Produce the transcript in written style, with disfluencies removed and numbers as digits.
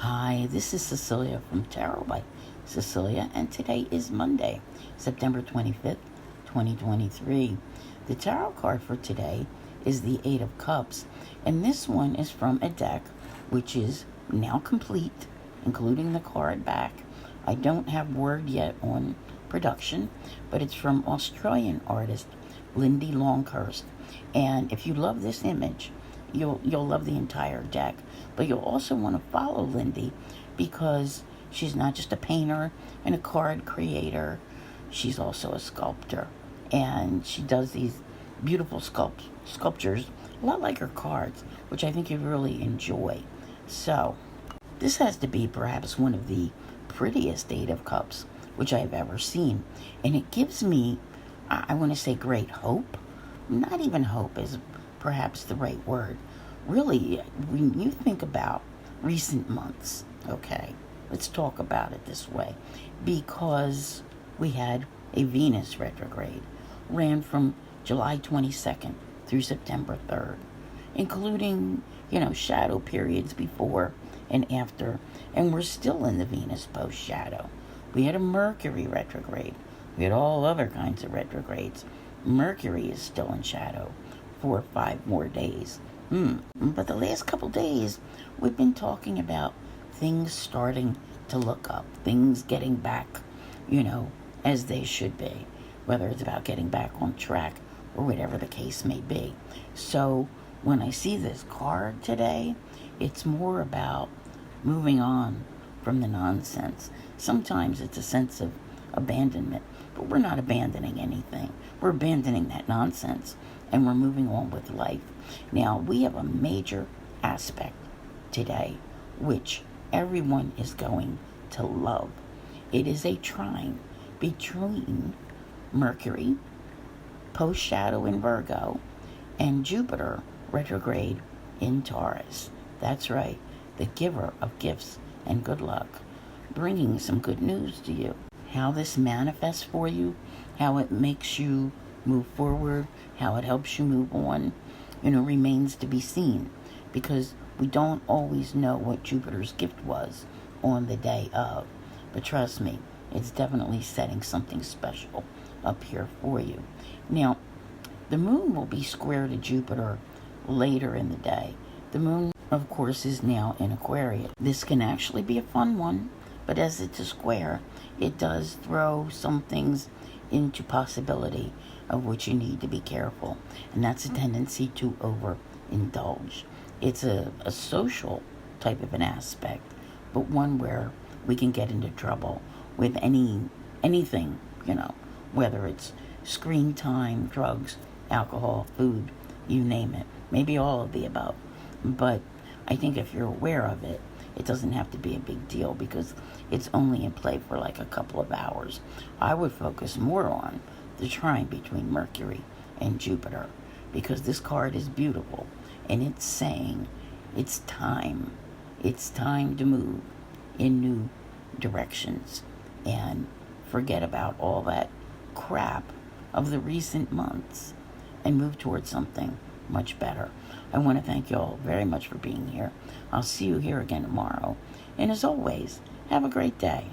Hi, this is Cecilia from Tarot by Cecilia, and today is Monday, September 25th, 2023. The tarot card for today is the Eight of Cups, and this one is from a deck which is now complete, including the card back. I don't have word yet on production, but it's from Australian artist Lindy Longhurst. And if you love this image, you'll love the entire deck. But you'll also want to follow Lindy because she's not just a painter and a card creator. She's also a sculptor. And she does these beautiful sculptures, a lot like her cards, which I think you really enjoy. So, this has to be perhaps one of the prettiest Eight of Cups which I've ever seen. And it gives me, I want to say, great hope. Not even hope is perhaps the right word. Really, when you think about recent months, okay, let's talk about it this way. Because we had a Venus retrograde, ran from July 22nd through September 3rd, including, shadow periods before and after, and we're still in the Venus post-shadow. We had a Mercury retrograde. We had all other kinds of retrogrades. Mercury is still in shadow 4 or 5 more days. But the last couple days, we've been talking about things starting to look up, things getting back, as they should be, whether it's about getting back on track or whatever the case may be. So when I see this card today, it's more about moving on from the nonsense. Sometimes it's a sense of abandonment, but we're not abandoning anything. We're abandoning that nonsense, and we're moving on with life. Now, we have a major aspect today, which everyone is going to love. It is a trine between Mercury, post-shadow in Virgo, and Jupiter, retrograde in Taurus. That's right, the giver of gifts and good luck, bringing some good news to you. How this manifests for you, how it makes you move forward, how it helps you move on, remains to be seen, because we don't always know what Jupiter's gift was on the day of. But trust me, it's definitely setting something special up here for you. Now, the moon will be square to Jupiter later in the day. The moon, of course, is now in Aquarius. This can actually be a fun one, but as it's a square, it does throw some things into possibility of which you need to be careful. And that's a tendency to overindulge. It's a social type of an aspect, but one where we can get into trouble with anything, whether it's screen time, drugs, alcohol, food, you name it. Maybe all of the above. But I think if you're aware of it, it doesn't have to be a big deal because it's only in play for like a couple of hours. I would focus more on the trine between Mercury and Jupiter because this card is beautiful and it's saying it's time. It's time to move in new directions and forget about all that crap of the recent months and move towards something much better. I want to thank you all very much for being here. I'll see you here again tomorrow. And as always, have a great day.